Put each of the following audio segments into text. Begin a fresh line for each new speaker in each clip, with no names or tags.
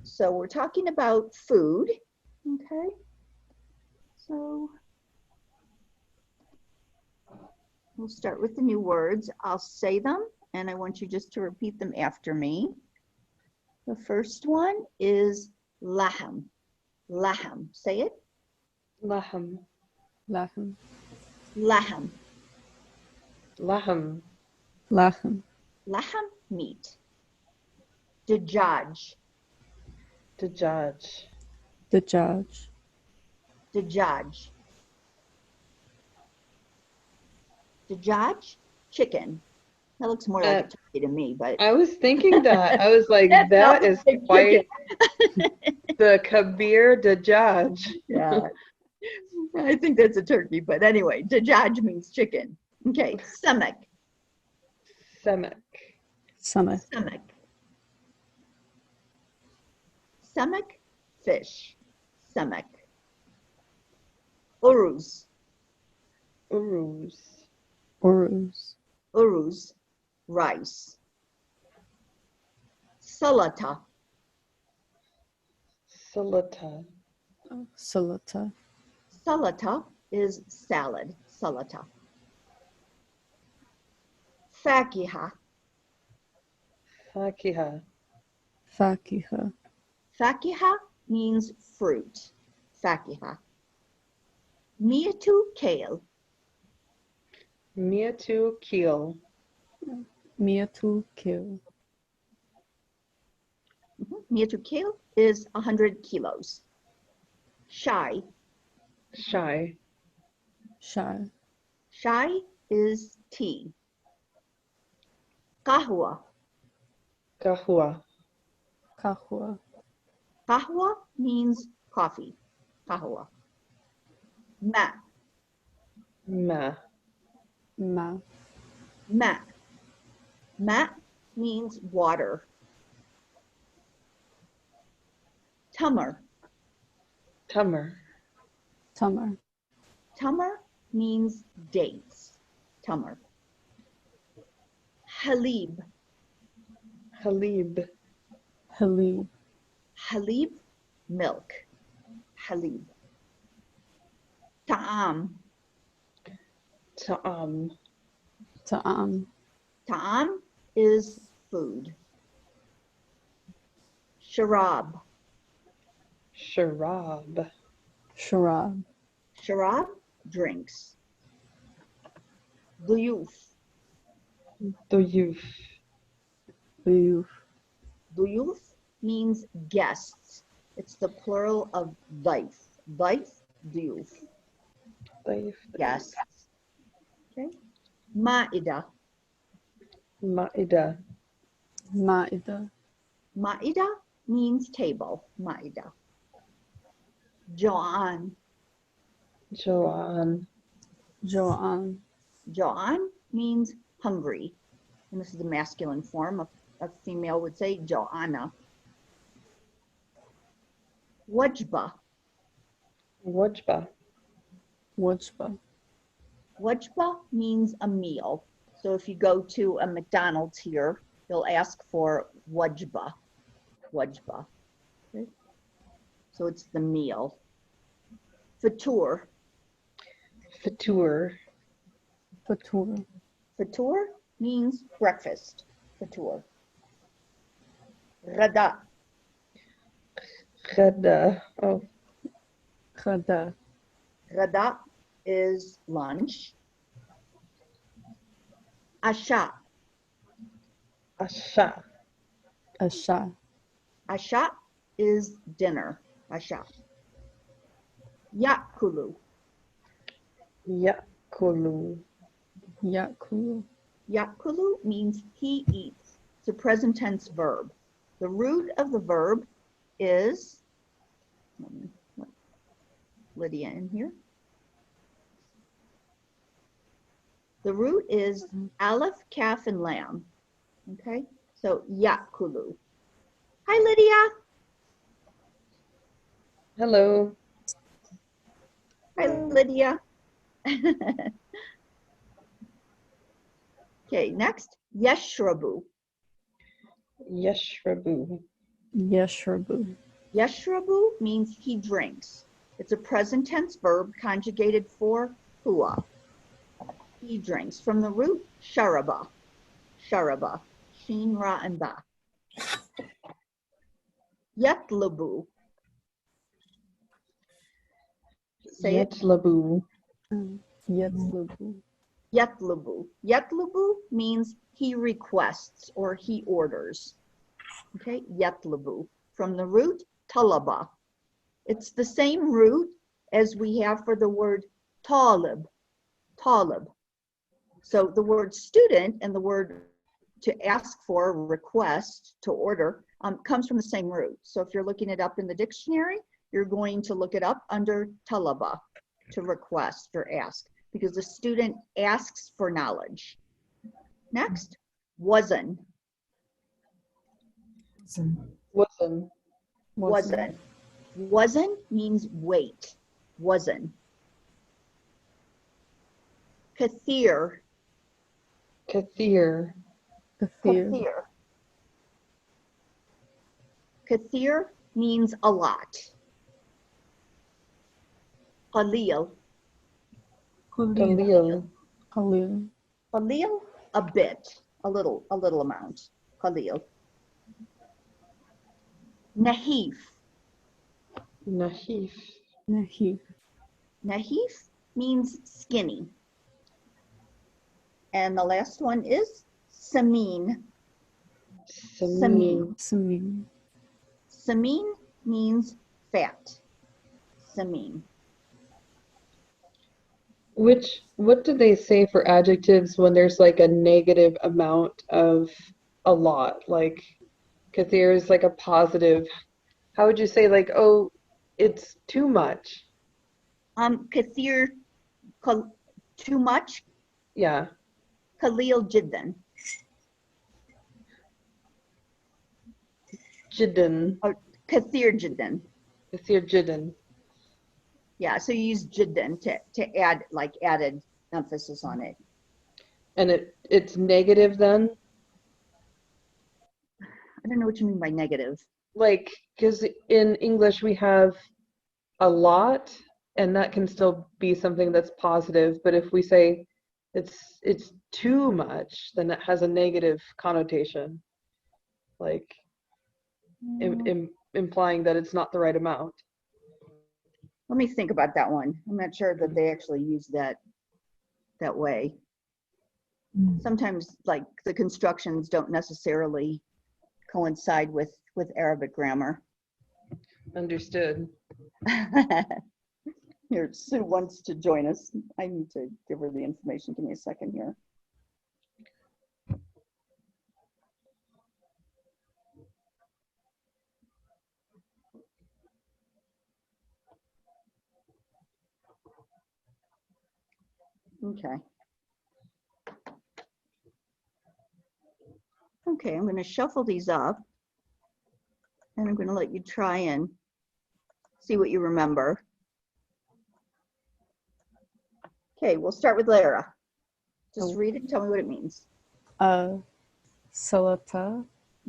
So we're talking about food, okay? So we'll start with the new words. I'll say them, and I want you just to repeat them after me. The first one is lahem. Lahem. Say it.
Lahem.
Lahem.
Lahem.
Lahem.
Lahem.
Lahem, meat. Dajaj.
Dajaj.
Dajaj.
Dajaj. Dajaj, chicken. That looks more like a turkey to me, but
I was thinking that. I was like, that is quite the Kabir Dajaj.
yeah. I think that's a turkey, but anyway, dajaj means chicken. Okay, samak.
Samak.
Samak.
Samak. Samak, fish. Samak. Uruz.
Uruz.
Uruz.
Uruz, rice. Salata.
Salata.
Salata.
Salata is salad. Salata. Fakiha.
Fakiha.
Fakiha.
Fakiha means fruit. Fakiha. Miatu kale.
Miatu keel.
Miatu kale.
Miatu kale is 100 kilos. Shai.
Shy.
Shai.
Shai is tea. Kahwa.
Kahua.
Kahwa.
Kahwa means coffee. Kahwa. Ma.
Ma.
Ma.
Ma. Ma means water. Tamar.
Tamar.
Tamar.
Tamar means dates. Tamar. Halib.
Halib.
Halib.
Halib, milk. Halib. Ta'am.
Ta'am.
Ta'am.
Ta'am is food. Sharab.
Sharab.
Sharab.
Sharab, drinks. Duyuf.
Duyuf.
Duyuf.
Duyuf means guests. It's the plural of daif. Daif, duyuf.
Daif.
Guests. Okay. Ma'ida.
Ma'ida.
Ma'ida.
Ma'ida means table. Ma'ida. Jo'an.
Joan.
Jo'an.
Jo'an means hungry. And this is the masculine form. A female would say Jo'ana. Wajba.
Wajba.
Wajba.
Wajba means a meal. So if you go to a McDonald's here, they'll ask for wajba. Wajba. Okay. So it's the meal. Fatur.
Fatur.
Fatur.
Fatur means breakfast. Fatur. Ghada.
Ghada. Oh.
Ghada.
Ghada is lunch. Asha.
Asha.
Asha.
Asha is dinner. Asha. Yakulu.
Yakulu.
Yakulu.
Yakulu means he eats. It's a present tense verb. The root of the verb is, let me let Lydia in here. The root is aleph, kaf, and lam. Okay, so yakulu. Hi, Lydia.
Hello.
Hi, Lydia. Okay, next, Yeshrabo.
Yeshrabo.
Yeshrabo.
Yeshrabo means he drinks. It's a present tense verb conjugated for hua. He drinks. From the root sharaba. Sharaba. Shin, ra, and ba. Yetlabu. Say it.
Yeshrabo.
Yetslabu.
Yetlabu. Yetlabu means he requests or he orders. Okay, Yetlabu. From the root talaba. It's the same root as we have for the word talib. Talib. So the word student and the word to ask for, request, to order, comes from the same root. So if you're looking it up in the dictionary, you're going to look it up under talaba, to request or ask, because the student asks for knowledge. Next, wazan.
Wazan.
Wazan. Wazan means weight. Wazan. Kathir.
Kathir.
Kathir.
Kathir means a lot. Qalil.
Khalil.
Khalil.
Qalil, a bit, a little amount. Qalil. Nahif.
Nahif.
Nahif.
Nahif means skinny. And the last one is samin.
Samin.
Samin.
Samin means fat. Samin.
What do they say for adjectives when there's like a negative amount of a lot? Like, kathir is like a positive. How would you say like, oh, it's too much?
Kathir, too much.
Yeah.
Qalil jiddan.
Jiddan.
Kathir jiddan.
Kathir jiddan.
Yeah, so you use jiddan to add, like, added emphasis on it.
And it's negative then?
I don't know what you mean by negative.
Like, because in English we have a lot, and that can still be something that's positive, but if we say it's too much, then it has a negative connotation, like implying that it's not the right amount.
Let me think about that one. I'm not sure that they actually use that way. Sometimes, like, the constructions don't necessarily coincide with Arabic grammar.
Understood.
Here, Sue wants to join us. I need to give her the information. Give me a second here. Okay. Okay, I'm going to shuffle these up, and I'm going to let you try and see what you remember. Okay, we'll start with Lara. Just read it and tell me what it means.
Salata.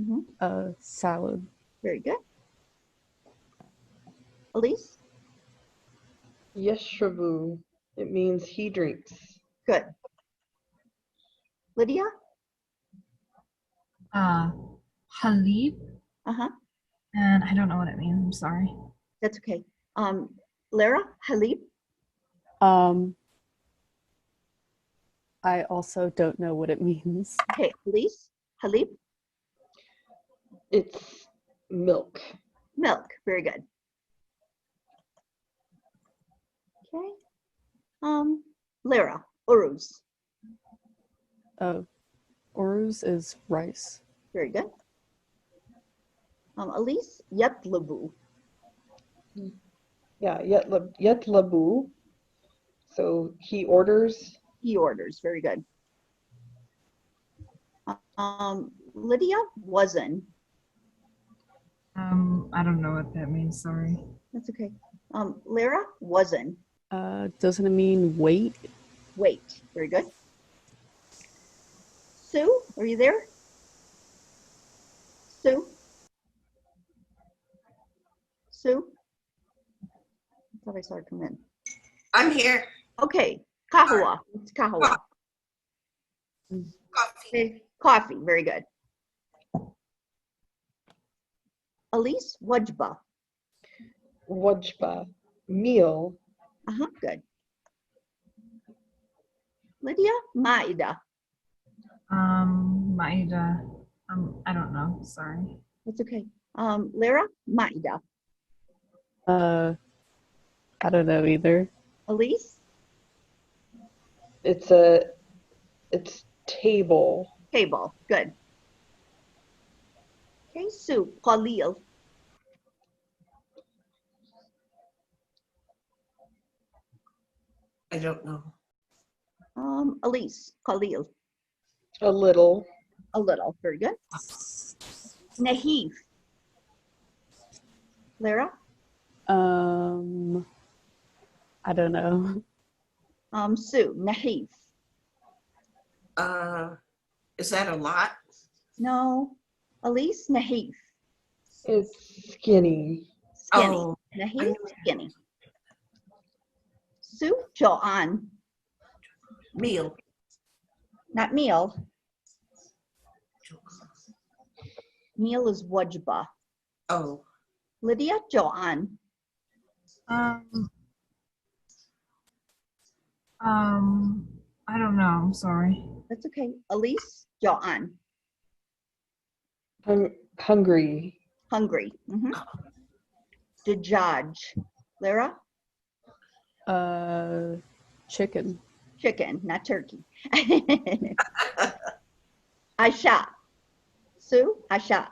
Mm-hmm.
Salad.
Very good. Elise?
Yeshrabo. It means he drinks.
Good. Lydia?
Halib,
Uh-huh.
and I don't know what it means. I'm sorry.
That's okay. Lara? Halib?
I also don't know what it means.
Okay, Elise? Halib?
It's milk.
Milk. Very good. Okay. Lara? Uruz?
Uruz is rice.
Very good. Elise? Yetlabu?
Yeah, yetlabu. So he orders.
He orders. Very good. Lydia? Wasn't.
I don't know what that means. Sorry.
That's okay. Lara? Wasn't.
Doesn't it mean wait?
Wait. Very good. Sue, are you there? Sue? Sue? I thought I saw her come in.
I'm here.
Okay, kahwa. It's kahwa.
Coffee.
Okay, coffee, very good. Elise, wajba.
Wajba, meal.
Good. Lydia, maida.
Maida. I don't know. Sorry.
That's okay. Lyra, maida.
I don't know either.
Elise,
It's table.
table. Good. Okay, Sue, qalil.
I don't know.
Elise, qalil.
A little.
A little. Very good. Nahif. Lyra,
I don't know.
Sue, nahif.
Is that a lot?
No. Elise, nahif.
It's skinny.
Skinny.
Oh,
Nahif, skinny. Sue, Joanne.
meal.
Not meal. Meal is wajba.
Oh,
Lydia, Joanne.
I don't know. I'm sorry.
That's okay. Elise, Joanne.
Hungry.
Hungry. Dajaj. Lyra,
Chicken.
chicken, not turkey. Aisha. Sue, Aisha.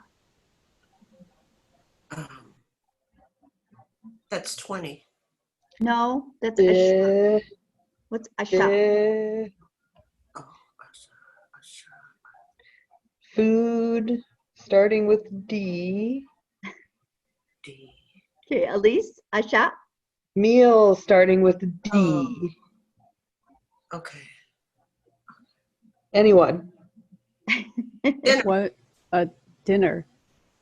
that's 20.
No, that's Aisha. What's Aisha?
Oh,
Food starting with D.
D.
Okay, Elise, Aisha.
Meal starting with D.
Oh. Okay.
Anyone?
Dinner.
What? Dinner.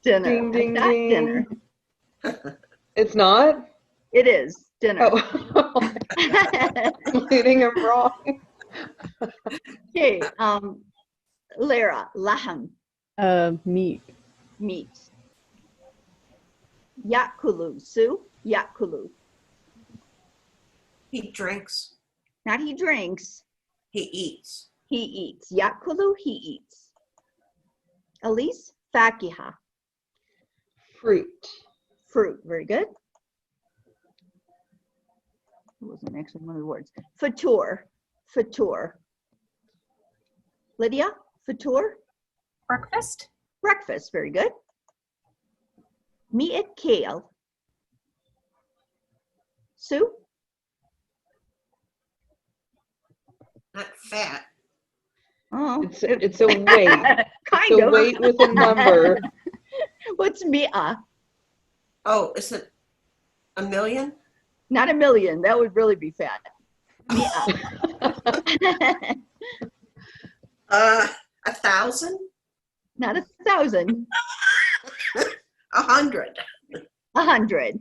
Dinner.
Ding, ding,
Aisha,
ding.
dinner.
It's not?
It is dinner.
Oh, I'm leading him wrong.
Okay, Lyra, laham,
Meat.
meat. Yakulu, Sue, yakulu.
He drinks.
Not he drinks,
He eats.
he eats. Yakulu, he eats. Elise, fakiha,
Fruit.
fruit. Very good. It wasn't actually one of the words. Fatur, fatur. Lydia, fatur,
Breakfast.
breakfast. Very good. Meat kale. Sue,
Not fat.
oh,
It's a weight.
kind
It's a
of.
weight with a number.
What's mi'a?
Oh, is it a million?
Not a million. That would really be fat. Mi'a.
1,000?
Not 1,000.
100.
100.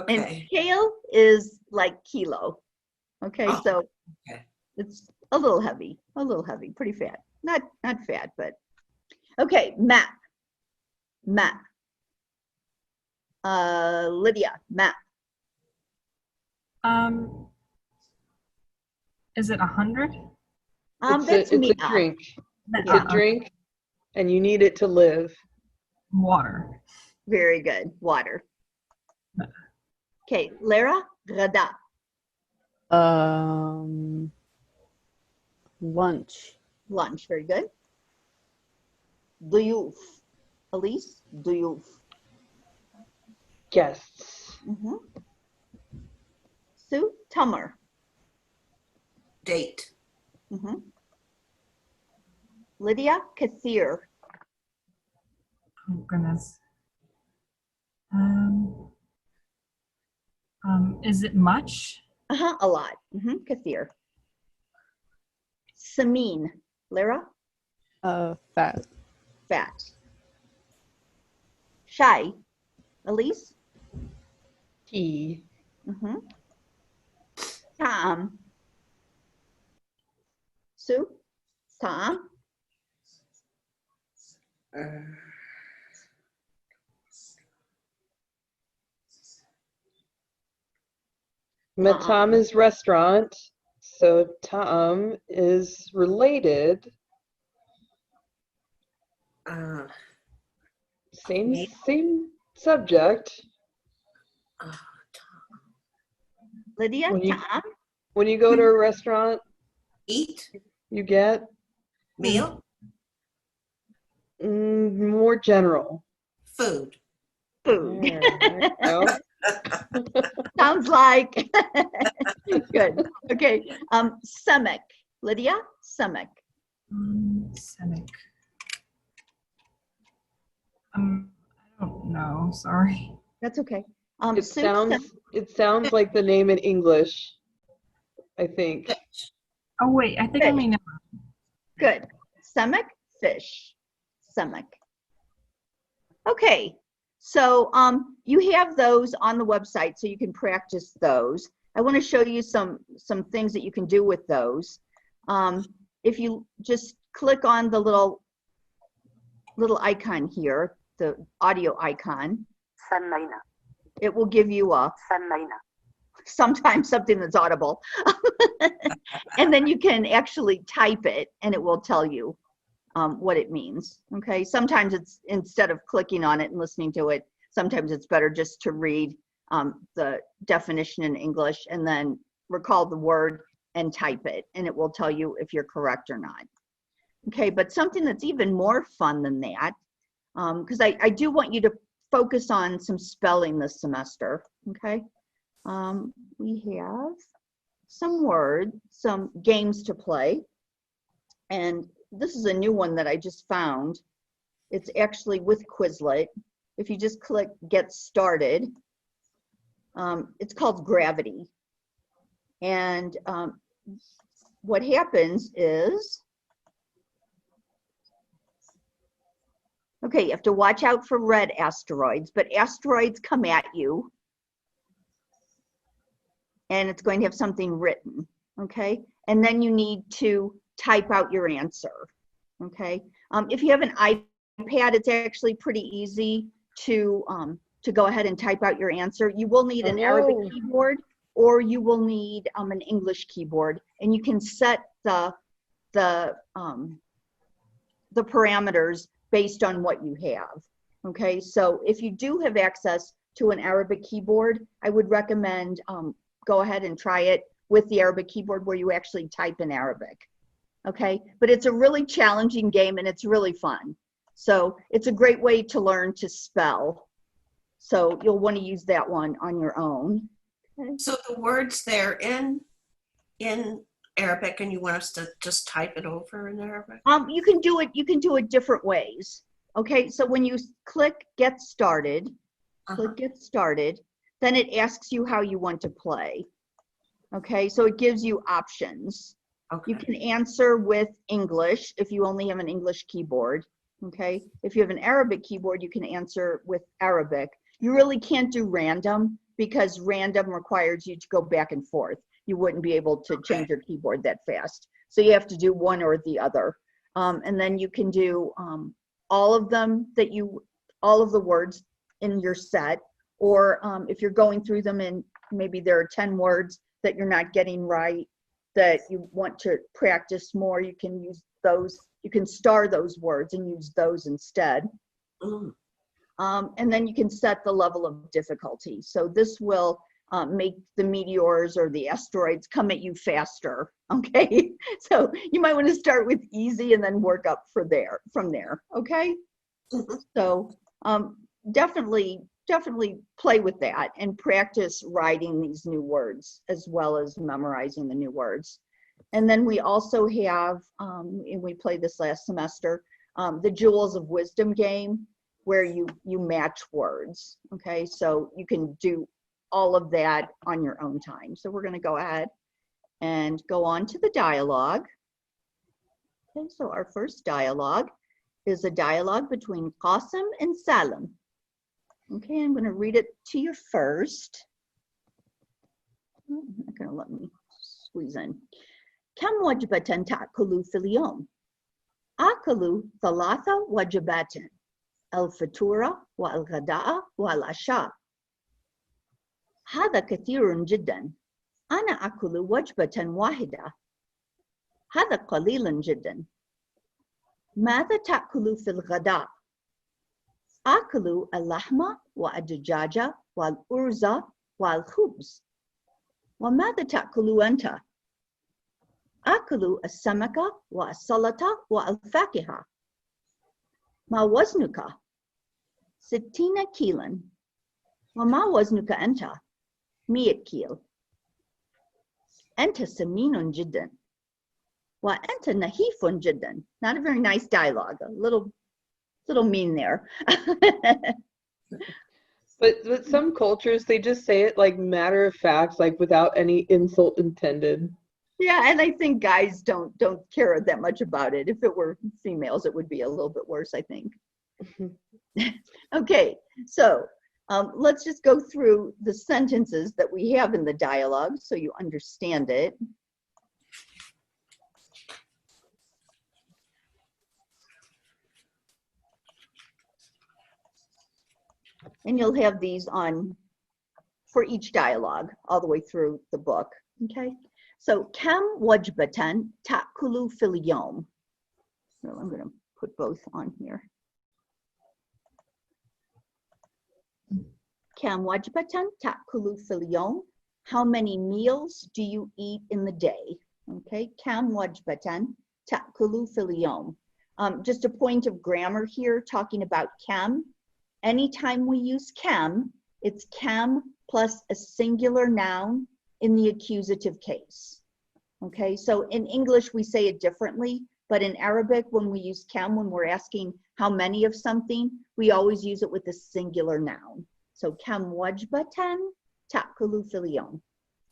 And
Okay.
kale is like kilo. Okay,
Oh,
so
okay.
it's a little heavy, pretty fat. Not fat, but okay. Map. Lydia, map.
Is it 100?
That's
It's a
mi'a.
drink. It's
Yeah.
a drink, and you need it to live.
Water.
Very good. Water. Okay, Lara, gada.
Lunch.
Lunch. Very good. Duyuf. Elise, duyuf.
Guests.
Sue, tamar.
Date.
Lydia, kathir.
Oh goodness. Is it much?
A lot. Kathir. Samin. Lara,
Fat.
fat. Shai. Elise,
T.
Tom. Sue? Tom?
Matam is restaurant, so Tom is related. Same
Me?
same subject.
Lydia?
When you
Tom?
when you go to a restaurant,
Eat,
you get
meal,
more general.
food.
Food.
There you go.
Sounds like. Good. Okay. Stomach. Lydia? Stomach.
Semic. I don't know. Sorry.
That's okay.
It
Sue,
sounds like the name in English, I think.
Oh wait, I think I may know.
good. Stomach, fish. Stomach. Okay. So you have those on the website, so you can practice those. I want to show you some things that you can do with those. If you just click on the little icon here, the audio icon, it will give you a sometimes something that's audible. And then you can actually type it and it will tell you what it means. Okay, sometimes it's, instead of clicking on it and listening to it, sometimes it's better just to read the definition in English and then recall the word and type it, and it will tell you if you're correct or not. Okay, but something that's even more fun than that, because I do want you to focus on some spelling this semester. Okay, we have some games to play, and this is a new one that I just found. It's actually with Quizlet. If you just click Get Started, it's called Gravity. And what happens is, okay, you have to watch out for red asteroids, but asteroids come at you and it's going to have something written, okay? And then you need to type out your answer, okay? If you have an iPad, it's actually pretty easy to go ahead and type out your answer. You will need an Arabic keyboard, or you will need an English keyboard, and you can set the parameters based on what you have. Okay, so if you do have access to an Arabic keyboard, I would recommend go ahead and try it with the Arabic keyboard where you actually type in Arabic. Okay, but it's a really challenging game and it's really fun. So it's a great way to learn to spell. So you'll want to use that one on your own. Okay.
So the words there in Arabic, and you want us to just type it over in Arabic?
You can do it different ways. Okay, so when you click Get Started, click Get Started, then it asks you how you want to play. Okay, so it gives you options.
Okay.
You can answer with English if you only have an English keyboard. Okay, if you have an Arabic keyboard, you can answer with Arabic. You really can't do random because random requires you to go back and forth. You wouldn't be able to change your keyboard that fast. So you have to do one or the other. And then you can do all of the words in your set, or if you're going through them and maybe there are 10 words that you're not getting right, that you want to practice more, you can use those, you can star those words and use those instead. And then you can set the level of difficulty. So this will make the meteors or the asteroids come at you faster, okay? So you might want to start with easy and then work up from there, okay? So definitely play with that and practice writing these new words as well as memorizing the new words. And then we also have, and we played this last semester, the Jewels of Wisdom game, where you match words, okay? So you can do all of that on your own time. So we're gonna go ahead and go on to the dialogue. Okay, so our first dialogue is a dialogue between Qasim and Salim. Okay, I'm gonna read it to you first. Not gonna let me squeeze in. كم وجبة تأكل في اليوم؟ آكل 3 وجبات الفطور والغداء والعشاء. هذا كثير جدا. أنا أكل وجبة واحدة. هذا قليل جدا. ماذا تأكل في الغداء؟ آكل اللحم والدجاج والأرز والخبز. وماذا تأكل أنت؟ آكل السمك والسلطة والفاكهة. ما وزنك؟ 60 كيلا. وما وزنك أنت؟ 100 كيلو. أنت سمين جدا. وأنت نحيف جدا. Not a very nice dialogue. A little mean there.
But some cultures, they just say it like matter of fact, like without any insult intended.
Yeah, and I think guys don't care that much about it. If it were females, it would be a little bit worse, I think. Okay, so let's just go through the sentences that we have in the dialogue so you understand it. And you'll have these on for each dialogue all the way through the book, okay? So, كم وجبة تأكل في اليوم? So I'm going to put both on here. كم وجبة تأكل في اليوم? How many meals do you eat in the day? Okay, كم وجبة تأكل في اليوم? Just a point of grammar here, talking about كم. Anytime we use كم, it's كم plus a singular noun in the accusative case. Okay, so in English we say it differently, but in Arabic when we use كم, when we're asking how many of something, we always use it with a singular noun. So كم وجبة تأكل في اليوم?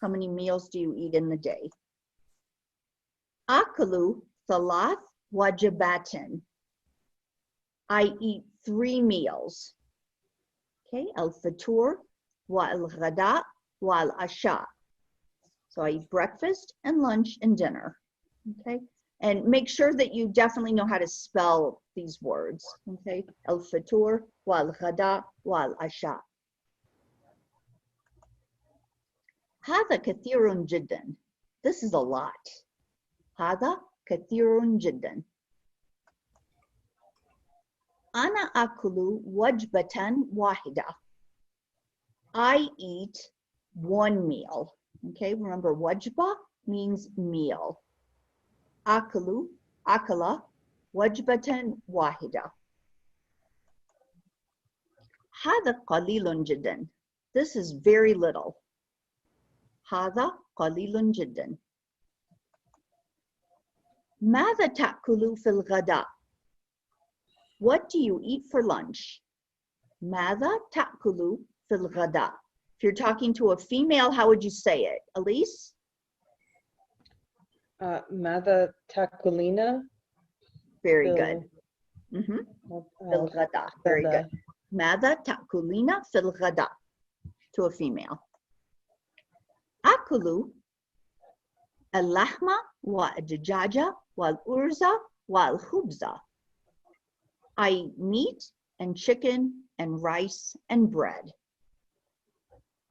How many meals do you eat in the day? آكل 3 وجبات. I eat 3 meals. Okay, الفطور والغداء والعشاء. So I eat breakfast and lunch and dinner. Okay, and make sure that you definitely know how to spell these words. Okay, الفطور والغداء والعشاء. هذا كثير جدا. This is a lot. هذا كثير جدا. أنا أكل وجبة واحدة. I eat 1 meal. Okay, remember وجبة means meal. أكل وجبة واحدة. هذا قليل جدا. This is very little. هذا قليل جدا. ماذا تأكل في الغداء? What do you eat for lunch? ماذا تأكل في الغداء? If you're talking to a female, how would you say it? Elise?
ماذا تأكلين؟
Very good. في الغداء. Very good. ماذا تأكلين في الغداء? To a female. أكل اللحم والدجاج والأرز والخبز. I eat meat and chicken and rice and bread.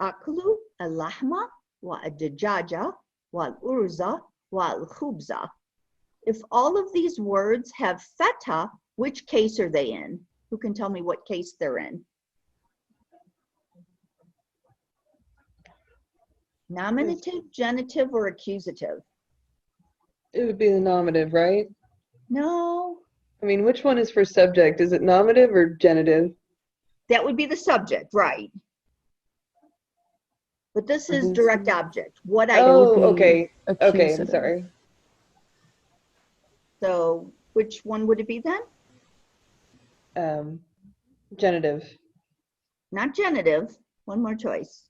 أكل اللحم والدجاج والأرز والخبز. If all of these words have feta, which case are they in? Who can tell me what case they're in? Nominative, genitive, or accusative?
It would be the nominative, right?
No,
I mean, which one is for subject? Is it nominative or genitive?
that would be the subject, right? But this is direct object. What I
Oh,
do.
okay. Okay, I'm
Accusative.
sorry.
So which one would it be then?
Genitive.
Not genitive. One more choice.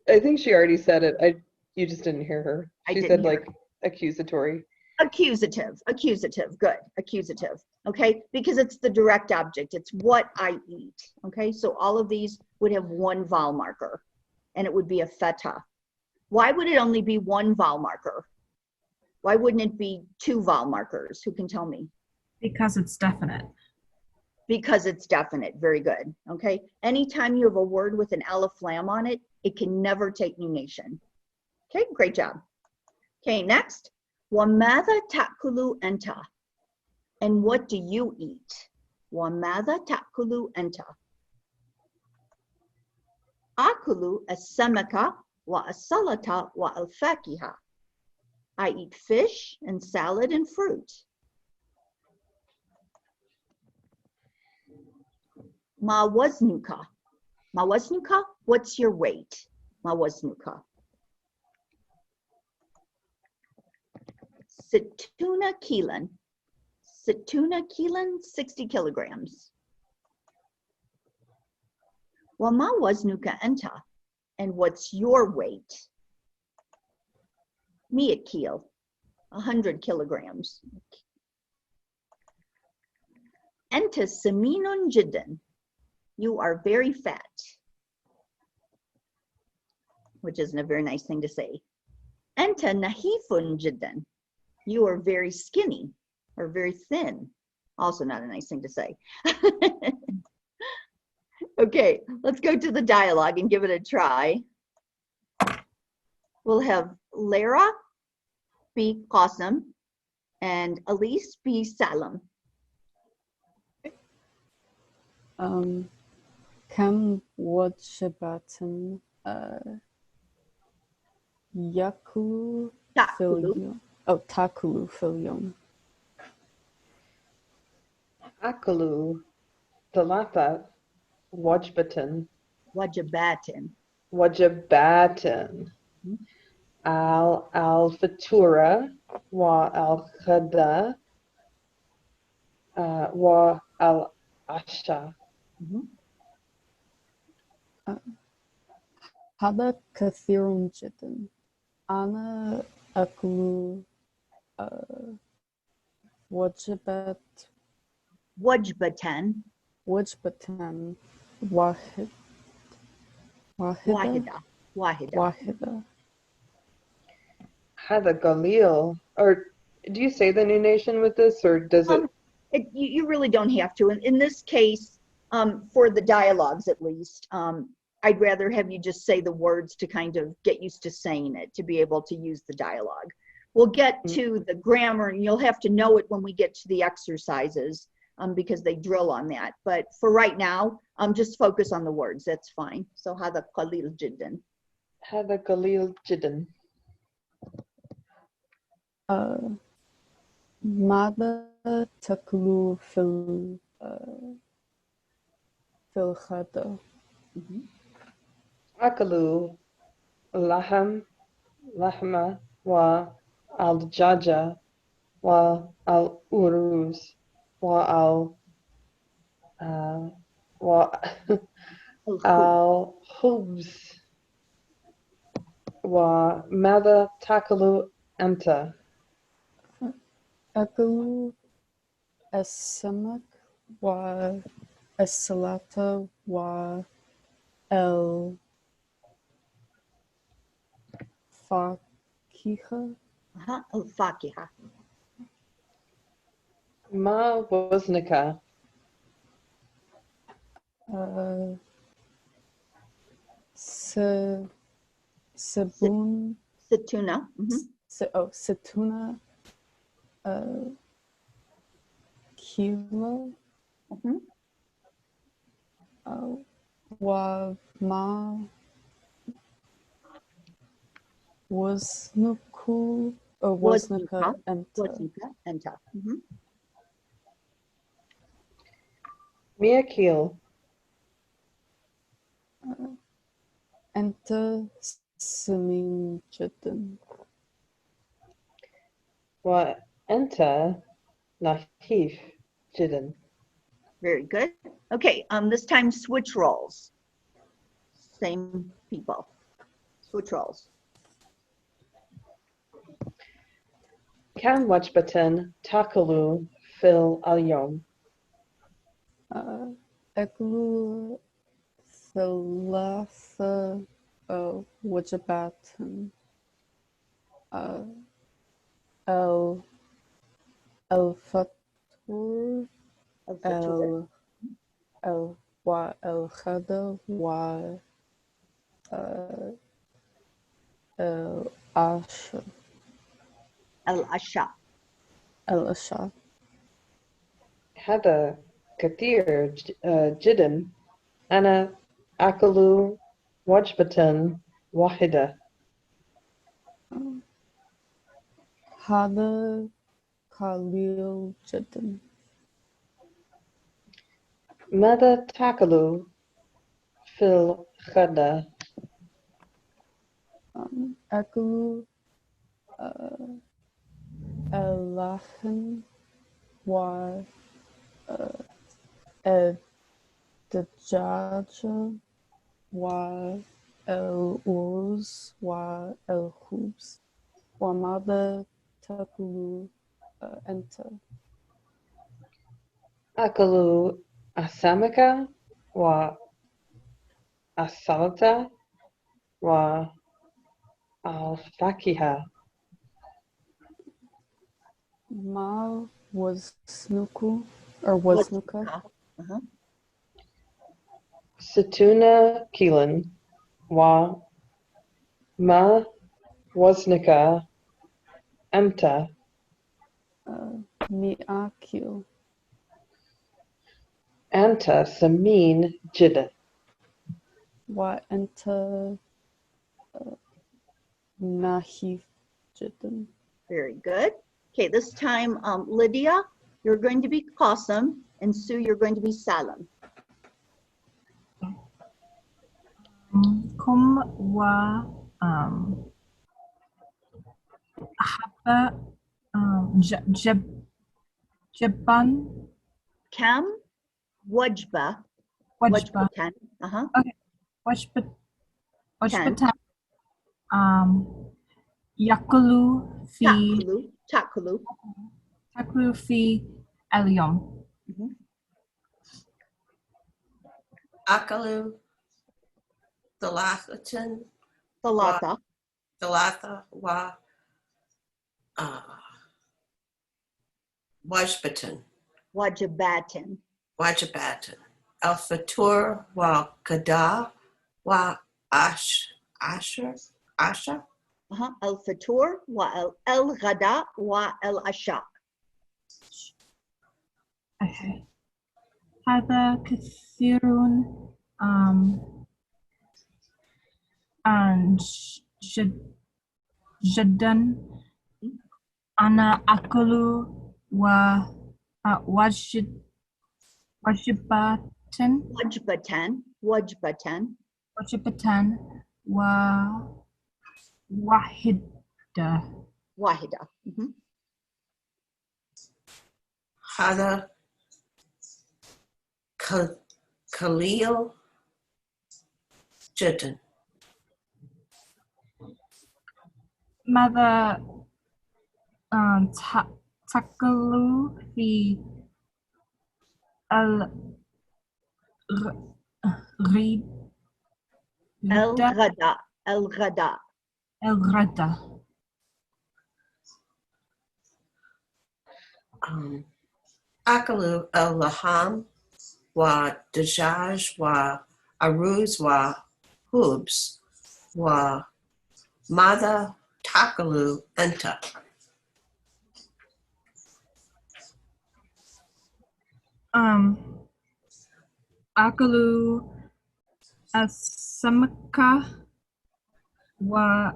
I think she already said it. You just didn't hear her.
I
She
didn't
said
hear
like accusatory.
Accusative, good, accusative, okay? Because it's the direct object, it's what I eat, okay? So all of these would have 1 vowel marker, and it would be a feta. Why would it only be one vowel marker? Why wouldn't it be two vowel markers? Who can tell me?
Because it's definite.
Because it's definite. Very good. Okay. Anytime you have a word with an aleph lam on it, it can never take nunation. Okay, great job. Okay, next. Wamadha takulu enta. And what do you eat? Wamadha takulu enta. Akulu as-samaka wa as-salata wa al-fakiha. I eat fish and salad and fruit. Ma waznuka. Ma waznuka, what's your weight? Ma waznuka. Situna kilan. Situna kilan, 60 kilograms. Well, ma waznuka enta. And what's your weight? Miat kil, 100 kilograms. Enta seminun jiddan. You are very fat, which isn't a very nice thing to say. Enta nahifun jiddan. You are very skinny or very thin. Also not a nice thing to say. Okay, let's go to the dialogue and give it a try. We'll have Lara be Qasim and Elise be Salam.
كم وجبة يأكل في اليوم أو تأكل في اليوم؟
Akalu Talata Wajbatan
Wajibatin.
Wajabatan Al Fatura wa Al Khada wa Al Asha.
هذا كثير جدا. أنا أكل وجبة
Wajbatan.
وجبة واحدة
Wahida.
واحدة.
Hada Galil. Or do you say the nunation with this, or does it?
You really don't have to. In this case, for the dialogues at least, I'd rather have you just say the words to kind of get used to saying it, to be able to use the dialogue. We'll get to the grammar, and you'll have to know it when we get to the exercises, because they drill on that. But for right now, just focus on the words. That's fine. So hada qalil jiddan.
Hada Galil Jiddan.
ماذا تأكل في الغداء؟
Akalu Lahma wa Al Jaja wa Al Uruz wa Al wa Al Hubs wa Mada Takalu Anta.
أكل السمك والسلطة والفاكهة.
Al-fakiha.
Ma Waznika.
سبون
Situna.
ستون كيلو وما وزنك أنت؟
Waznika. Enta.
Miakil.
أنت سمين جدا.
Wa Anta Nahif Jiddan.
Very good. Okay, this time switch roles. Same people. Switch roles.
Kam Wajbatan Takalu Fil Al-Yom.
أكل ثلاثة وجبات ال الفطور
الفطور
والغداء والعشاء
العشاء
العشاء.
هذا كثير جدا. أنا أكل وجبة واحدة.
هذا قليل جدا.
ماذا تأكل في الغداء؟
أكل اللحم والدجاج والأرز والخبز. وماذا تأكل أنت؟
أكل السمك والسلطة والفاكهة.
ما وزنك
وجبة. أها.
60 كيلو. وما وزنك أنت؟
100 كيلو.
أنت سمين جدا.
وأنت نحيف جدا.
Very good. Okay, this time, Lydia, you're going to be Qasim, and Sue, you're going to be Salam.
كم و حبة جبان
Kam, wajba,
وجبة
wajbatan. Uh-huh.
وجبة
Tan.
يأكل في
Takulu.
تأكل في اليوم.
Mhm.
Akalu, Thalathatan,
Thalatha.
Thalatha, Wajbatan,
Wajibatan.
Wajibatan, Al Fatur, Kada, Asher, Asha.
Uh-huh. Al-fatur wa al-ghada wa al-asha.
Okay. هذا كثير جدا. أنا أكل وجبات
Wajbatan.
واحدة.
Wahida. Mhm.
Hada Khalil Jiddan.
ماذا تأكل في
Al-ghada. Al-ghada.
الغداء؟
Akalu El Laham, Dajaj, Aruz, Hubs, Mada Takalu Enta.
أكل السمكة والسلطة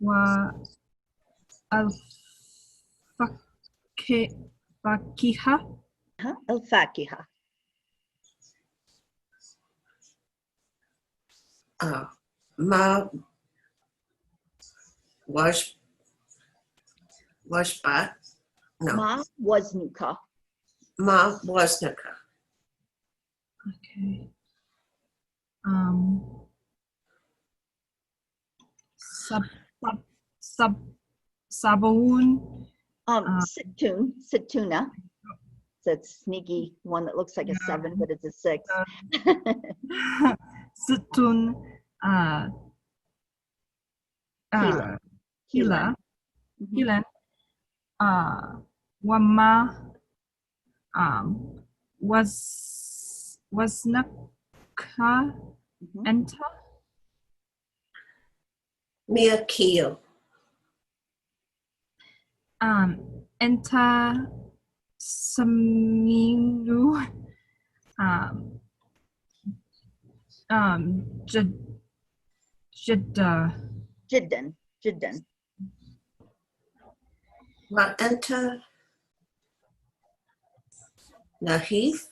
والفاكهة.
Uh-huh. Al-fakiha.
Ma Wajbat. No.
Ma waznuka.
Ma Wasnaka.
Okay. Sabun.
Situna. It's that sneaky one that looks like a 7, but it's a 6.
Situn
Keelan.
Hila.
Mhm.
Hilan. Wama Wasnaka
Mhm.
Enta.
Mia Keel.
Enta Saminu Jeddah.
Jiddan.
Wa enter Nahif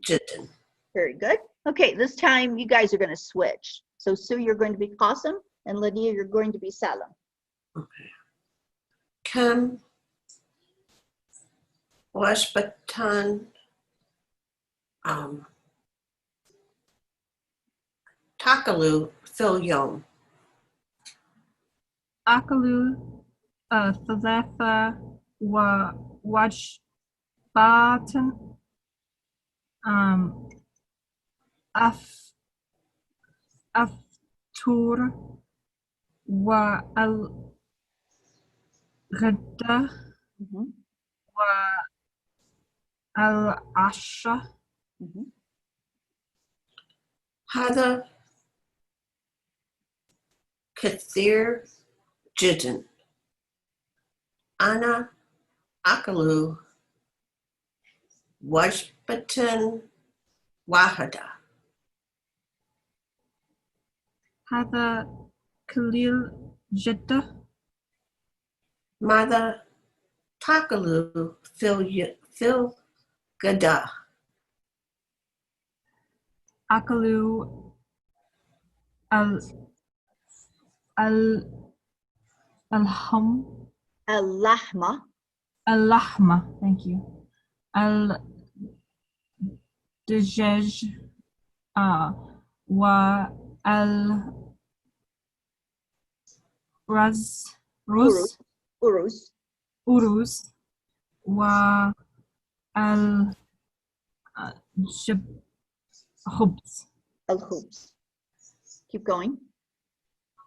Jitten.
Very good. Okay, this time you guys are going to switch. So Sue, you're going to be Qasim, and Lydia, you're going to be Salam.
Okay. Kam Washbatan Takalu Phil Yom.
Akalu Thalatha Wajbatan Aftur wa al Ghada
Mhm.
wa al Asha.
Mhm.
Hada Kathir Jitten. Ana Akalu Washbatan Wahada.
هذا Khalil Jeddah.
Mother Takalu Phil Gada.
Akalu al al alham
Al-Lahma.
al-lahma. Thank you. Al dajaj wa al raz
Urus.
ruz
Urus.
uruz wa al jib khubz.
Al-Khubz. Keep going.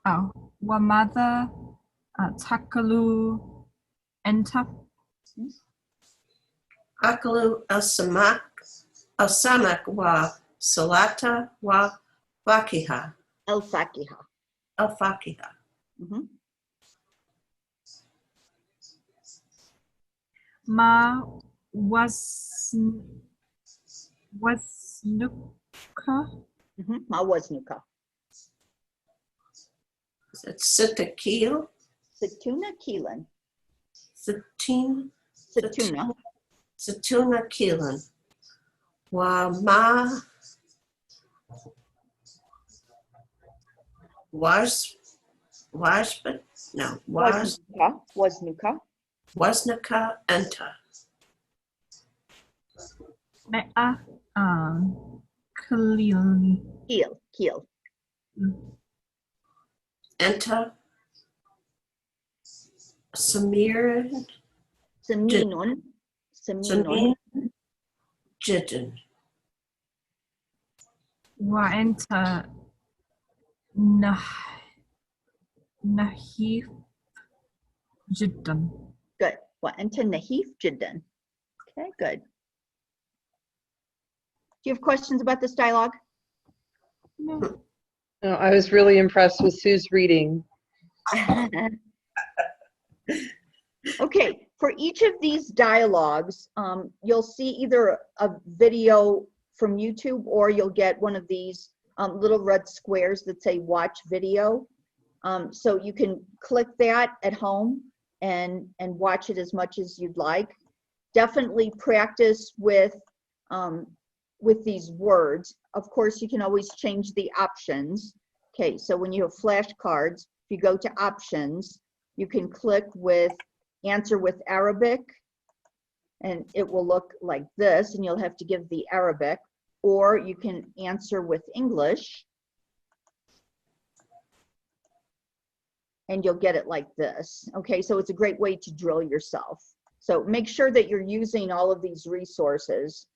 Wa madha takalu enta.
Akalu El Samak wa Salata wa Fakiha.
Al-Fakiha.
El Fakiha.
Mhm.
Ma wasnuka
Mhm. Mawaznuka.
It's Sitakil.
Situna Keelan.
Sitin.
Situna.
Situna Keelan. Wa ma Washbut no
Wasnuka.
Wasnaka Enta.
Me'a Khalil
Keel.
Enta Samir
Saminun.
Samin Jitten.
wa enta nahif jiddan.
Good. وأنت نحيف جدا. Okay, good. Do you have questions about this dialogue?
No, I was really impressed with Sue's reading.
Okay, for each of these dialogues, you'll see either a video from YouTube or you'll get one of these little red squares that say watch video. So you can click that at home and watch it as much as you'd like. Definitely practice with these words. Of course, you can always change the options. Okay, so when you have flashcards, if you go to options, you can click with answer with Arabic, and it will look like this, and you'll have to give the Arabic, or you can answer with English, and you'll get it like this. Okay, so it's a great way to drill yourself. So make sure that you're using all of these resources,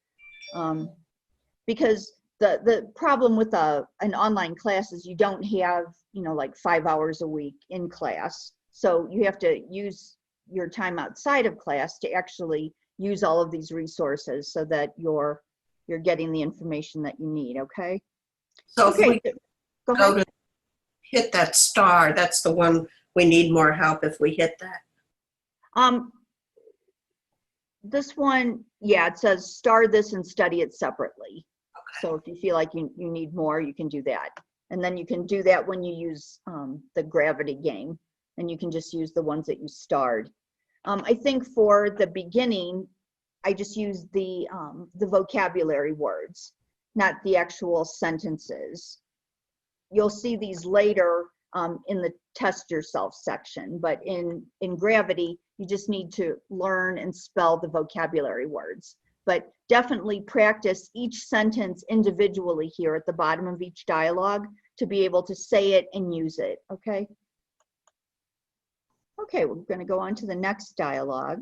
because the problem with an online class is you don't have, like 5 hours a week in class. So you have to use your time outside of class to actually use all of these resources so that you're getting the information that you need, okay?
So if we
Go
go
ahead.
to hit that star, that's the one we need more help if we hit that.
This one, yeah, it says star this and study it separately. So if you feel like you need more, you can do that. And then you can do that when you use the gravity game, and you can just use the ones that you starred. I think for the beginning, I just used the vocabulary words, not the actual sentences. You'll see these later in the test yourself section, but in gravity, you just need to learn and spell the vocabulary words. But definitely practice each sentence individually here at the bottom of each dialogue to be able to say it and use it, okay? Okay, we're going to go on to the next dialogue.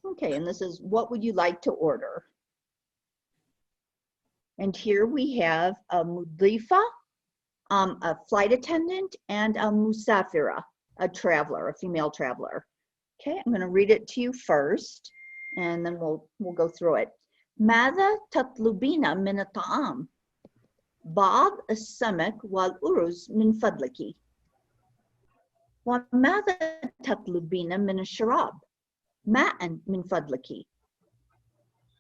Okay, and this is, what would you like to order? And here we have a mudlifa, a flight attendant, and a musafira, a traveler, a female traveler. Okay, I'm going to read it to you first, and then we'll go through it. ماذا تطلبين من الطعام؟ بعض السمك والأرز من فضلك. وماذا تطلبين من الشراب؟ ماء من فضلك.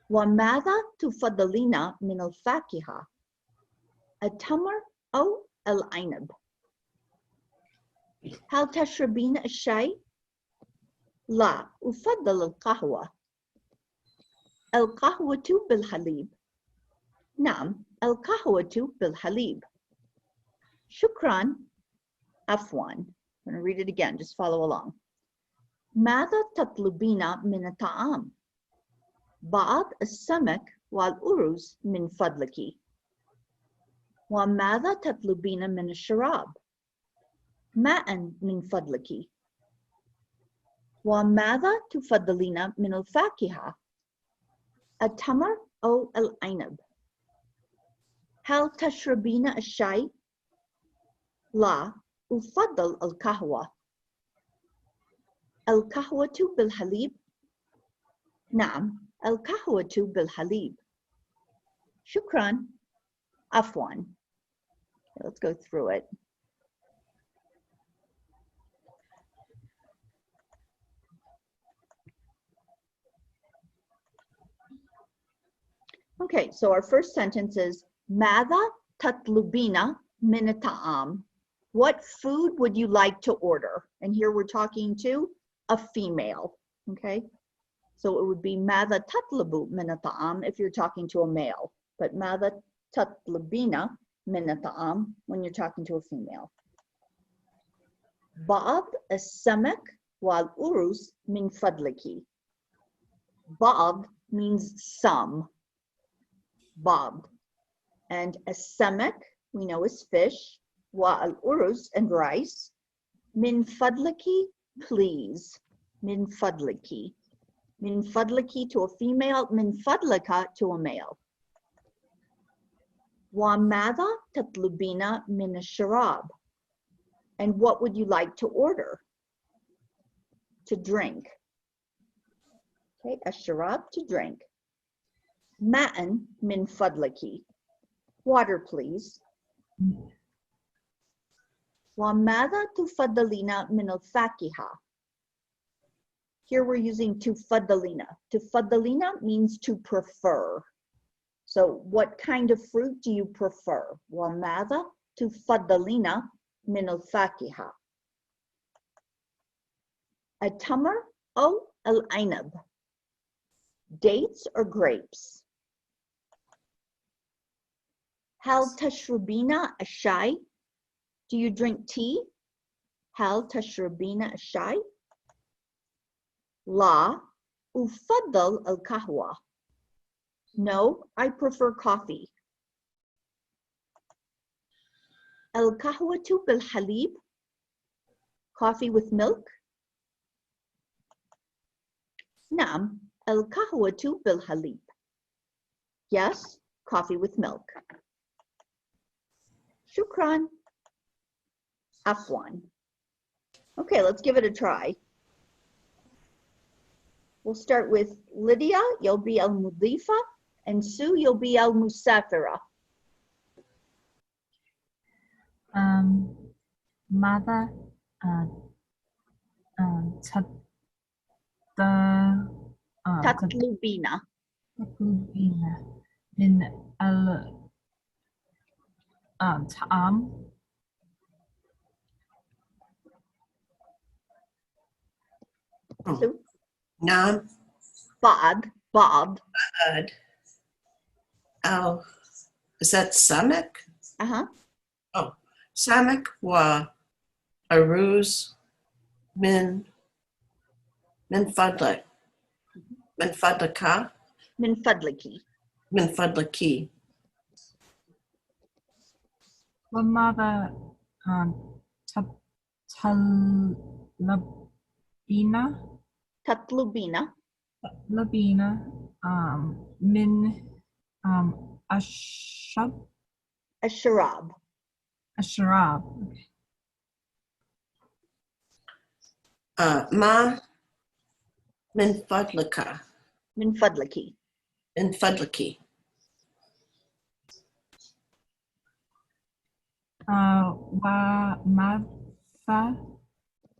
وماذا تفضلين من الفاكهة؟ التمر أو العنب؟ هل تشربين الشاي؟ لا، أفضل القهوة. القهوة بالحليب؟ نعم، القهوة بالحليب. شكرا. عفوا. I'm going to read it again, just follow along. ماذا تطلبين من الطعام؟ بعض السمك والأرز من فضلك. وماذا تطلبين من الشراب؟ ماء من فضلك. وماذا تفضلين من الفاكهة؟ التمر أو العنب؟ هل تشربين الشاي؟ لا، أفضل القهوة. القهوة بالحليب؟ نعم، القهوة بالحليب. شكرا. عفوا. Let's go through it. Okay, so our first sentence is ماذا تطلبين من الطعام? What food would you like to order? And here we're talking to a female, okay? So it would be ماذا تطلب من الطعام if you're talking to a male, but ماذا تطلبين من الطعام when you're talking to a female. بعض السمك والأرز من فضلك. بعض means some. بعض. And السمك we know is fish. والأرز and rice. من فضلك, please. من فضلك. من فضلك to a female. من فضلك to a male. وماذا تطلبين من الشراب? And what would you like to order? To drink. Okay, الشراب to drink. ماء من فضلك. Water, please. وماذا تفضلين من الفاكهة? Here we're using تفضلين. تفضلين means to prefer. So what kind of fruit do you prefer? وماذا تفضلين من الفاكهة؟ التمر أو العنب? Dates or grapes? هل تشربين الشاي? Do you drink tea? هل تشربين الشاي؟ لا، أفضل القهوة. No, I prefer coffee. القهوة بالحليب? Coffee with milk. نعم القهوة بالحليب. Yes, coffee with milk. شكرا. عفوا. Okay, let's give it a try. We'll start with Lydia, you'll be المضيفة, and Sue, you'll be المسافرة.
ماذا
تطلبين
تطلبين من الطعام؟
Sue?
نعم.
بعض.
Oh, is that سمك? Oh, سمك وأرز من فضلك. من فضلك.
من فضلك.
من فضلك.
وماذا تطلبين من
الشراب.
الشراب.
ما من فضلك.
من فضلك.
من فضلك.
وماذا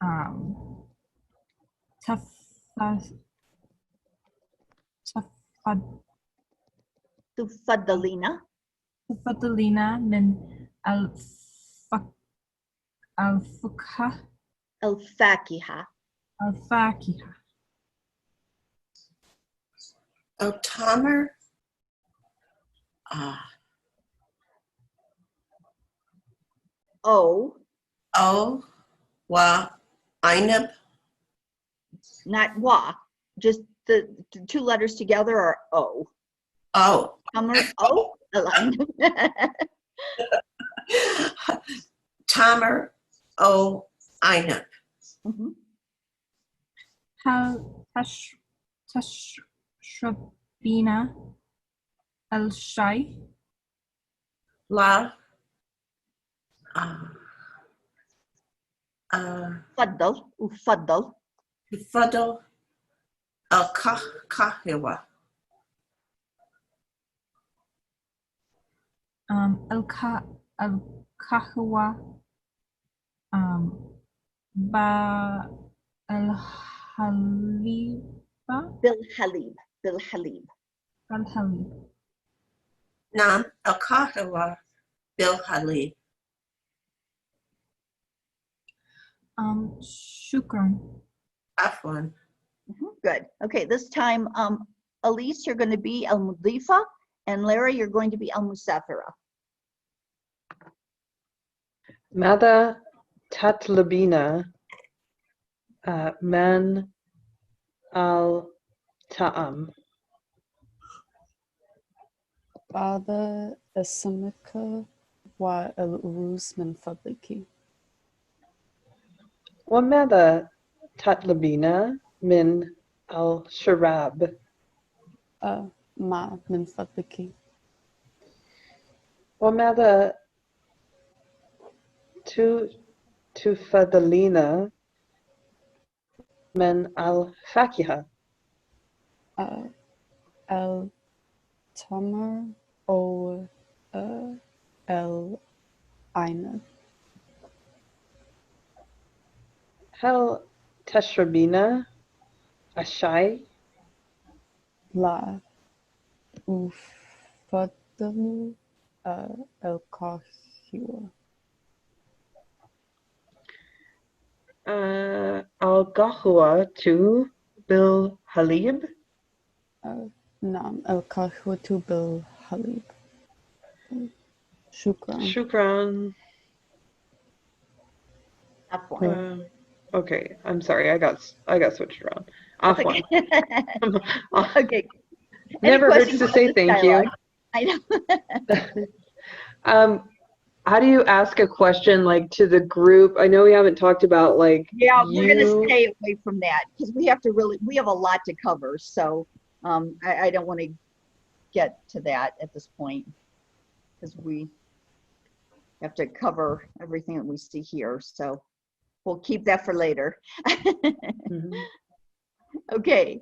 تفضلين
من الفاكهة.
تمر وعنب.
Not wa, just the two letters together are O. Tamar, O, aligned.
تمر عنب.
هل تشربين الشاي؟
لا.
أفضل
تفضل القهوة.
القهوة
بالحليب.
نعم القهوة بالحليب.
شكرا.
عفوا.
Good. Okay, this time, Elise, you're going to be المضيفة, and Lara, you're going to be المسافرة.
ماذا تطلبين من الطعام؟
بعض السمك والأرز من فضلك.
وماذا تطلبين من الشراب؟
ماء من فضلك.
وماذا تفضلين من الفاكهة؟
التمر أو العنب.
هل تشربين الشاي؟
لا أفضل القهوة.
القهوة بالحليب؟
نعم القهوة بالحليب.
شكرا. Okay, I'm sorry, I got switched around. Afwan.
Okay.
Never hurts to say thank you.
I know.
How do you ask a question like to the group? I know we haven't talked about like
Yeah, we're gonna
you.
stay away from that because we have a lot to cover. So I don't want to get to that at this point because we have to cover everything that we see here. So we'll keep that for later.
Mhm.
Okay.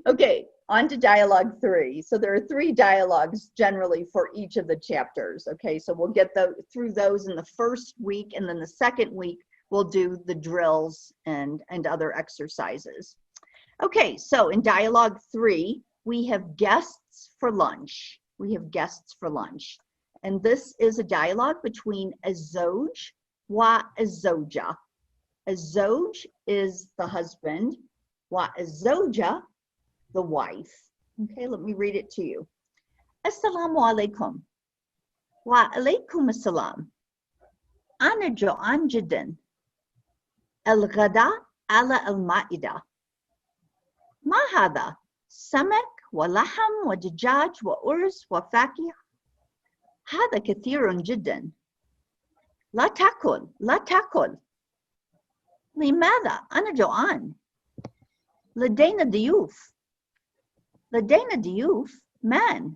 Okay, on to dialogue 3. So there are 3 dialogues generally for each of the chapters. Okay, so we'll get through those in the first week, and then the second week we'll do the drills and other exercises. Okay, so in dialogue 3, we have guests for lunch. We have guests for lunch. And this is a dialogue between a zoj wa a zoja. A zoj is the husband, wa a zoja the wife. Okay, let me read it to you. Assalamu alaikum. Wa alaikum assalam. Ana jo'an jiddan. Al-ghada ala al-ma'ida. Ma hadha? Samak wa laham wa dajaj wa urs wa fakih. هذا كثير جدا. لا تأكل لا تأكل. لماذا؟ أنا جوعان. لدينا ضيوف. لدينا ضيوف. من؟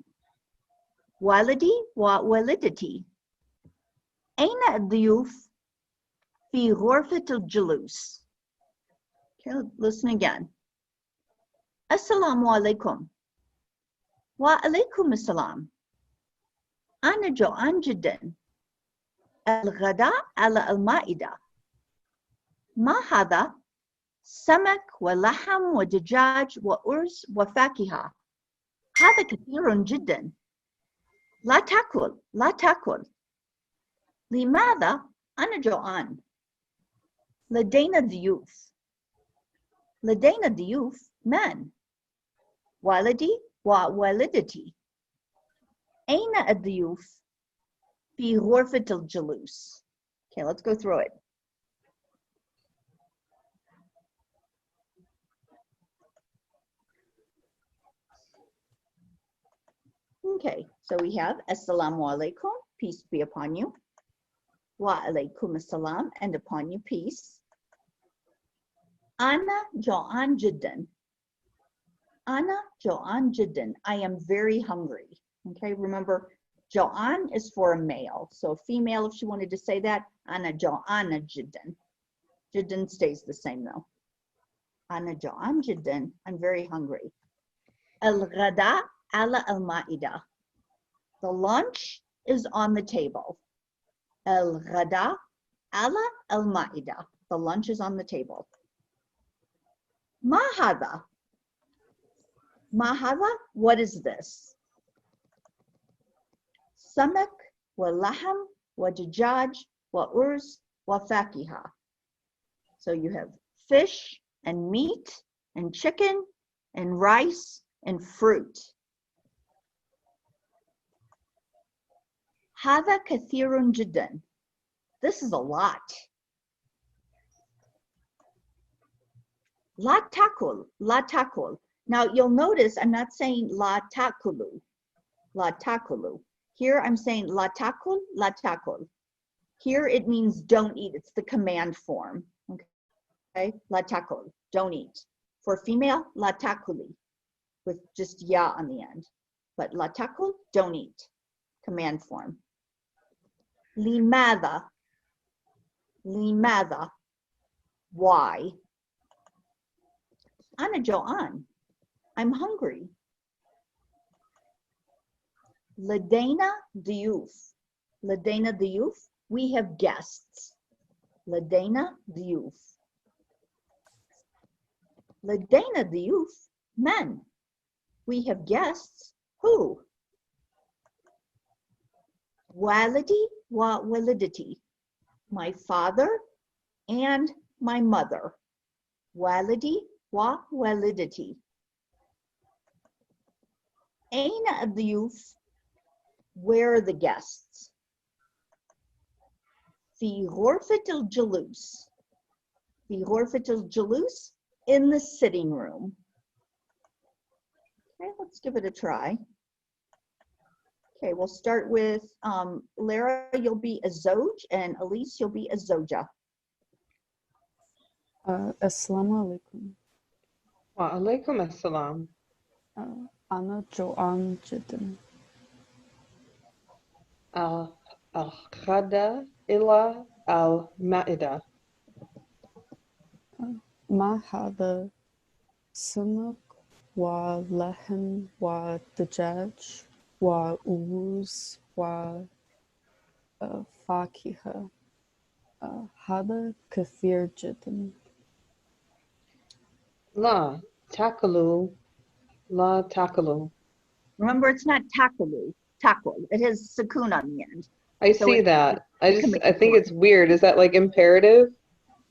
والدي ووالدتي. أين الضيوف؟ في غرفة الجلوس. Okay, listen again. Assalamu alaikum. Wa alaikum assalam. أنا جوعان جدا. الغداء على المائدة. ما هذا؟ سمك ولحم ودجاج وأرز وفاكهة. هذا كثير جدا. لا تأكل لا تأكل. لماذا؟ أنا جوعان. لدينا ضيوف. لدينا ضيوف. من؟ والدي ووالدتي. أين الضيوف؟ في غرفة الجلوس. Okay, let's go through it. Okay, so we have Assalamu alaikum, peace be upon you. Wa alaikum assalam, and upon you peace. Ana jo'an jiddan. Ana jo'an jiddan. I am very hungry. Okay, remember, jo'an is for a male. So female, if she wanted to say that, ana jo'ana jiddan. Jiddan stays the same though. Ana jo'an jiddan. I'm very hungry. Al-ghada ala al-ma'ida. The lunch is on the table. Al-ghada ala al-ma'ida. The lunch is on the table. Ma hadha. Ma hadha, what is this? Samak wa laham wa dajaj wa urz wa fakiha. So you have fish and meat and chicken and rice and fruit. Hadha kathirun jiddan. This is a lot. La takul, la takul. Now you'll notice I'm not saying la takulu, la takulu. Here I'm saying la takul, la takul. Here it means don't eat. It's the command form. Okay, la takul, don't eat. For female, la takuli, with just ya on the end. But la takul, don't eat. Command form. Limada, limada, why? Ana jo'an, I'm hungry. Ladaina diyuf, ladaina diyuf, we have guests. Ladaina diyuf. Ladaina diyuf, men. We have guests. Who? Walidi wa walidati. My father and my mother. Walidi wa walidati. Aina ad-diyuf. Where are the guests? Fi ghurfat al-julus. Fi ghurfat al-julus, in the sitting room. Okay, let's give it a try. Okay, we'll start with Lara, you'll be a Zoj, and Elise, you'll be a Zoja.
Assalamu alaikum.
Wa alaikum assalam.
أنا جوعان جدا.
الغداء إلى المائدة.
ما هذا؟ سمك ولحم ودجاج وأرز وفاكهة. هذا كثير جدا.
لا تاكلوا لا تاكلوا.
Remember, it's not takulu, takul. It has sukun on the end.
I
So
see
it's
that. I think
command.
it's weird. Is that like imperative?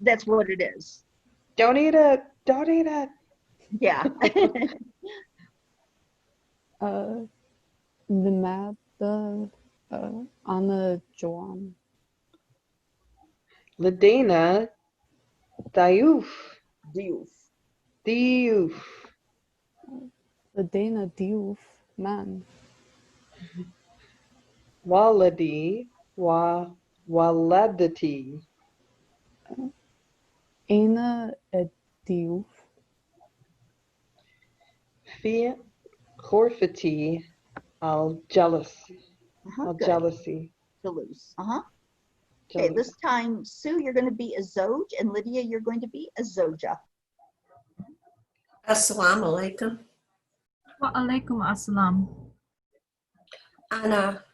That's what it is.
Don't eat it. Don't eat it.
Yeah.
لماذا أنا جوعان؟
لدينا ضيوف.
Diouf.
ضيوف.
لدينا ضيوف. من؟
والدي ووالدتي.
أين الضيوف؟
في غرفتي الجلس.
Good.
Jealousy.
Toulouse. Okay, this time, Sue, you're going to be a Zoj, and Lydia, you're going to be a Zoja.
Assalamu alaikum.
Wa alaikum assalam.
Anna,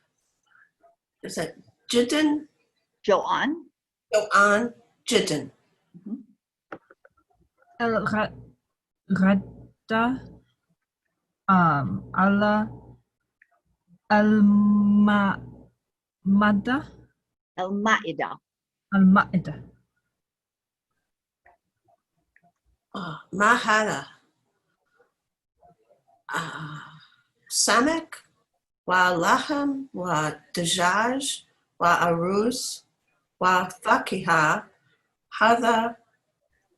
is that Jidden?
Joan.
Joan Jidden.
الغداء على المائدة.
المائدة.
المائدة.
ما هذا؟ سمك ولحم ودجاج وأرز وفاكهة. هذا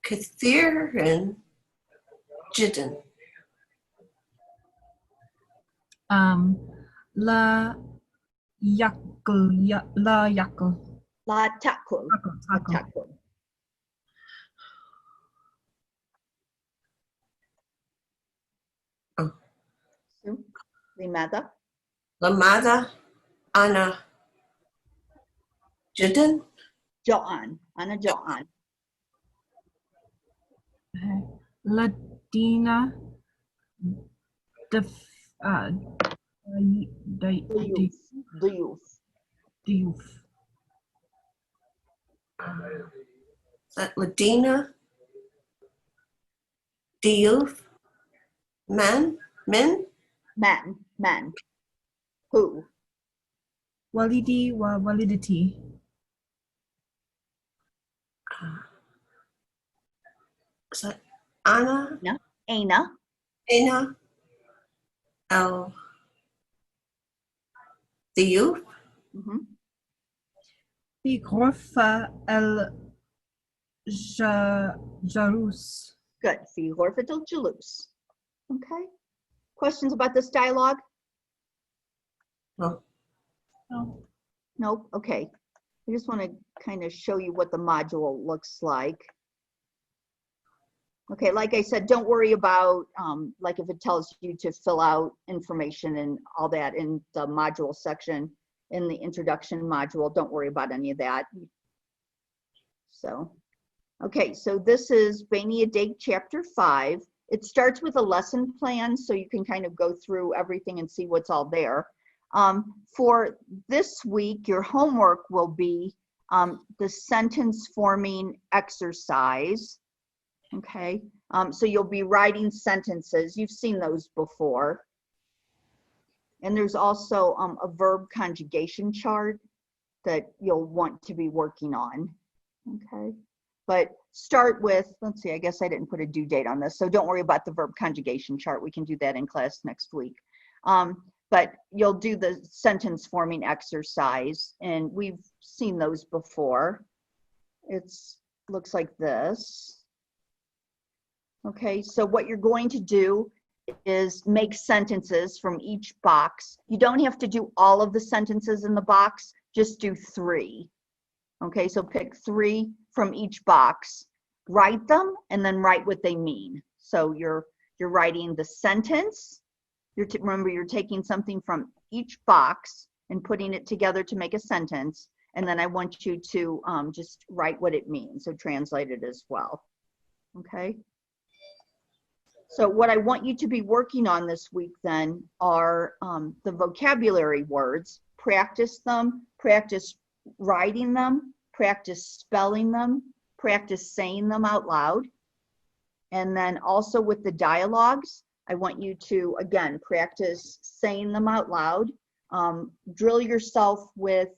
كثير جدا.
لا يأكل. لا يأكل.
لا تأكل. لا تأكل. Sue, لماذا؟
لماذا أنا جدا؟
جوعان. أنا جوعان.
لدينا
ضيوف.
ضيوف.
لدينا ضيوف. من who
والدي ووالدتي.
أنا
أين
الضيوف.
في غرفة الجلوس.
Good. في غرفة الجلوس. Okay. Questions about this dialogue?
No.
No.
Nope. Okay. I just want to kind of show you what the module looks like. Okay, like I said, don't worry about like if it tells you to fill out information and all that in the module section in the introduction module. Don't worry about any of that. So, okay, so this is Bayna Yadaik chapter 5. It starts with a lesson plan, so you can kind of go through everything and see what's all there. For this week, your homework will be the sentence forming exercise. Okay, so you'll be writing sentences. You've seen those before. And there's also a verb conjugation chart that you'll want to be working on. Okay, but start with, let's see, I guess I didn't put a due date on this, so don't worry about the verb conjugation chart. We can do that in class next week. But you'll do the sentence forming exercise, and we've seen those before. It's looks like this. Okay, so what you're going to do is make sentences from each box. You don't have to do all of the sentences in the box, just do 3. Okay, so pick 3 from each box, write them, and then write what they mean. So you're writing the sentence. Remember, you're taking something from each box and putting it together to make a sentence. And then I want you to just write what it means, so translate it as well. Okay. So what I want you to be working on this week then are the vocabulary words. Practice them, practice writing them, practice spelling them, practice saying them out loud. And then also with the dialogues, I want you to, again, practice saying them out loud. Drill yourself with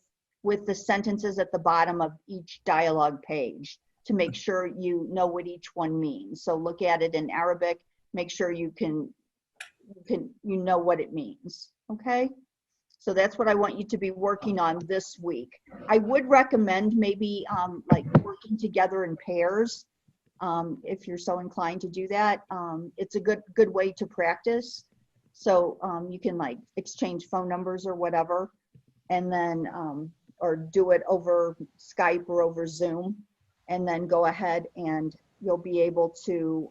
the sentences at the bottom of each dialogue page to make sure you know what each one means. So look at it in Arabic, make sure you know what it means, okay? So that's what I want you to be working on this week. I would recommend maybe like working together in pairs if you're so inclined to do that. It's a good way to practice. So you can like exchange phone numbers or whatever, and then or do it over Skype or over Zoom, and then go ahead and you'll be able to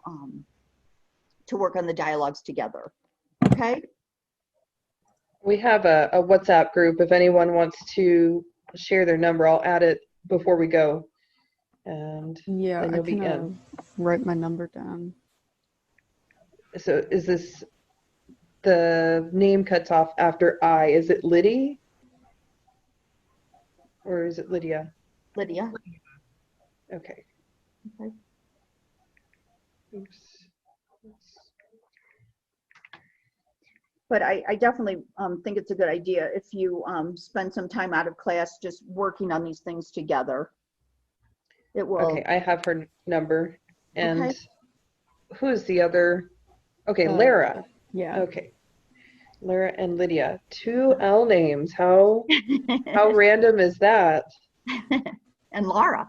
work on the dialogues together. Okay.
We have a WhatsApp group. If anyone wants to share their number, I'll add it before we go. And
Yeah,
then
I
you'll be
can
in.
write my number down.
So is this, the name cuts off after I, is it Liddy? Or is it Lydia?
Lydia.
Okay.
Okay.
Oops.
But I definitely think it's a good idea if you spend some time out of class just working on these things together. It will.
Okay, I have her number. And
Okay.
who is the other? Okay, Lara.
Yeah.
Okay. Lara and Lydia. 2 L names. How random is that?
And Laura.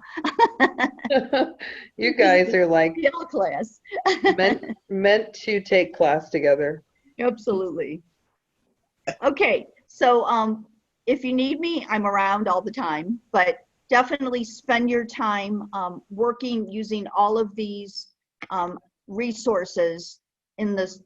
You guys are like
Middle class.
meant to take class together.
Absolutely. Okay, so if you need me, I'm around all the time, but definitely spend your time working using all of these resources in this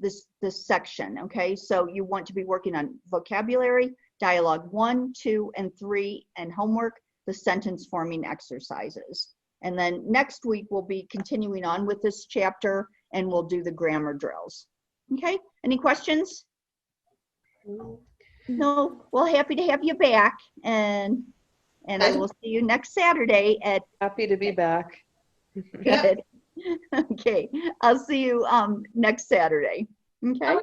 section. Okay, so you want to be working on vocabulary, dialogue 1, 2, and 3, and homework, the sentence forming exercises. And then next week we'll be continuing on with this chapter and we'll do the grammar drills. Okay, any questions? No, well, happy to have you back, and I will see you next Saturday at.
Happy to be back.
Good. Okay, I'll see you next Saturday. Okay.